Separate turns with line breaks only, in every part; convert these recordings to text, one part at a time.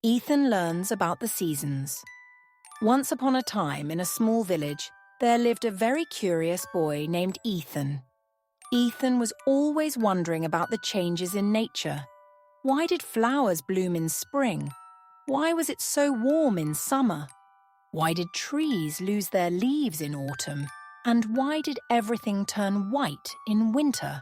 Ethan learns about the seasons. Once upon a time, in a small village, there lived a very curious boy named Ethan. Ethan was always wondering about the changes in nature. Why did flowers bloom in spring? Why was it so warm in summer? Why did trees lose their leaves in autumn? And why did everything turn white in winter?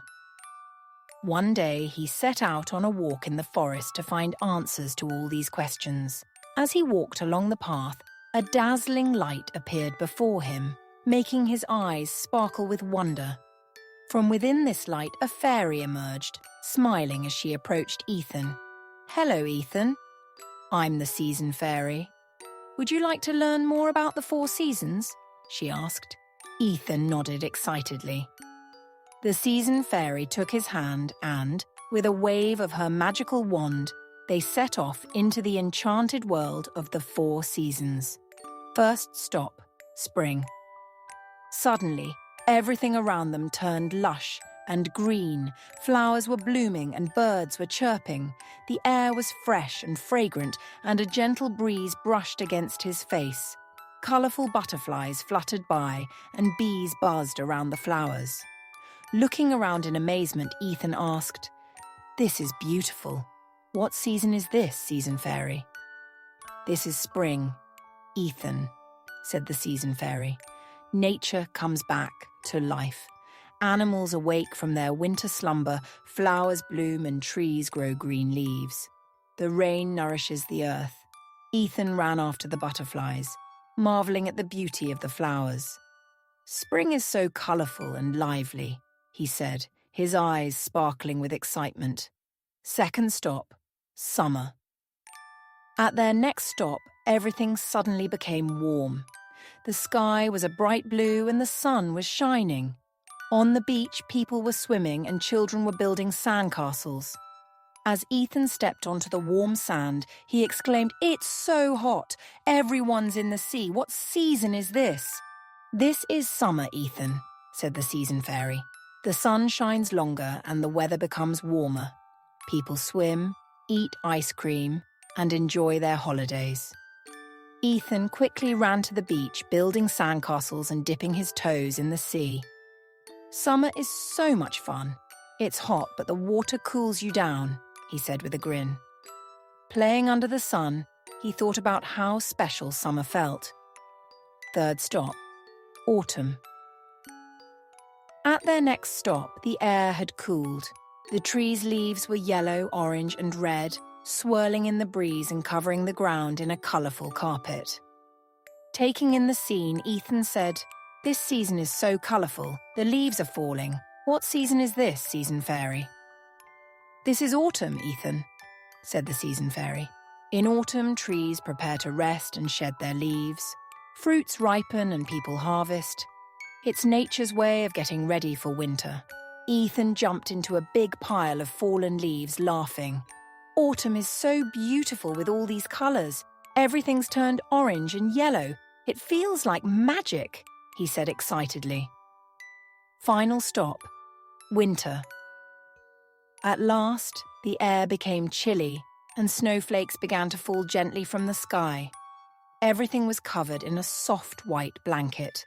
One day, he set out on a walk in the forest to find answers to all these questions. As he walked along the path, a dazzling light appeared before him, making his eyes sparkle with wonder. From within this light, a fairy emerged, smiling as she approached Ethan. "Hello, Ethan. I'm the Season Fairy. Would you like to learn more about the 4 seasons?" she asked. Ethan nodded excitedly. The Season Fairy took his hand and, with a wave of her magical wand, they set off into the enchanted world of the 4 seasons. First stop, spring. Suddenly, everything around them turned lush and green. Flowers were blooming and birds were chirping. The air was fresh and fragrant, and a gentle breeze brushed against his face. Colourful butterflies fluttered by, and bees buzzed around the flowers. Looking around in amazement, Ethan asked, "This is beautiful. What season is this, Season Fairy?" "This is spring, Ethan," said the Season Fairy. "Nature comes back to life. Animals awake from their winter slumber, flowers bloom and trees grow green leaves. The rain nourishes the earth." Ethan ran after the butterflies, marveling at the beauty of the flowers. "Spring is so colourful and lively," he said, his eyes sparkling with excitement. Second stop, summer. At their next stop, everything suddenly became warm. The sky was a bright blue and the sun was shining. On the beach, people were swimming and children were building sandcastles. As Ethan stepped onto the warm sand, he exclaimed, "It's so hot! Everyone's in the sea. What season is this?" "This is summer, Ethan," said the Season Fairy. "The sun shines longer and the weather becomes warmer. People swim, eat ice cream, and enjoy their holidays." Ethan quickly ran to the beach, building sandcastles and dipping his toes in the sea. "Summer is so much fun. It's hot, but the water cools you down," he said with a grin. Playing under the sun, he thought about how special summer felt. Third stop, autumn. At their next stop, the air had cooled. The trees' leaves were yellow, orange, and red, swirling in the breeze and covering the ground in a colourful carpet. Taking in the scene, Ethan said, "This season is so colourful. The leaves are falling. What season is this, Season Fairy?" "This is autumn, Ethan," said the Season Fairy. "In autumn, trees prepare to rest and shed their leaves. Fruits ripen and people harvest. It's nature's way of getting ready for winter." Ethan jumped into a big pile of fallen leaves, laughing. "Autumn is so beautiful with all these colours. Everything's turned orange and yellow. It feels like magic," he said excitedly. Final stop, winter. At last, the air became chilly and snowflakes began to fall gently from the sky. Everything was covered in a soft white blanket.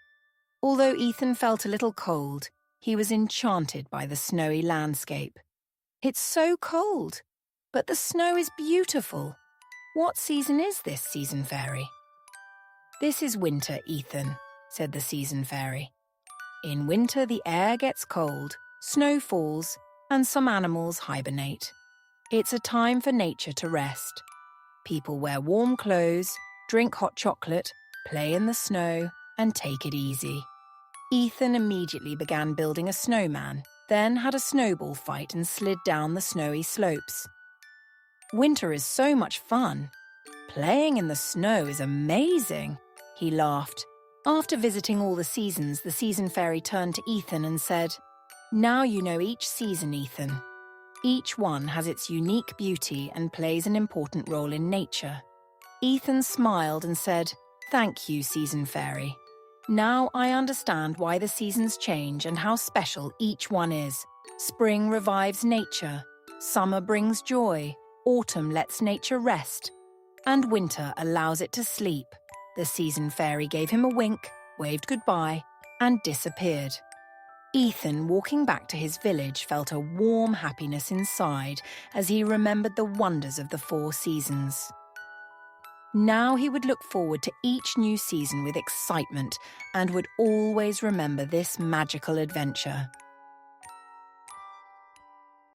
Although Ethan felt a little cold, he was enchanted by the snowy landscape. "It's so cold, but the snow is beautiful. What season is this, Season Fairy?" "This is winter, Ethan," said the Season Fairy. "In winter, the air gets cold, snow falls, and some animals hibernate. It's a time for nature to rest. People wear warm clothes, drink hot chocolate, play in the snow, and take it easy." Ethan immediately began building a snowman, then had a snowball fight and slid down the snowy slopes. "Winter is so much fun. Playing in the snow is amazing," he laughed. After visiting all the seasons, the Season Fairy turned to Ethan and said, "Now you know each season, Ethan. Each one has its unique beauty and plays an important role in nature." Ethan smiled and said, "Thank you, Season Fairy. Now I understand why the seasons change and how special each one is. Spring revives nature. Summer brings joy. Autumn lets nature rest. and winter allows it to sleep. The season fairy gave him a wink, waved goodbye, and disappeared. Ethan, walking back to his village, felt a warm happiness inside as he remembered the wonders of the 4 seasons. Now he would look forward to each new season with excitement and would always remember this magical adventure.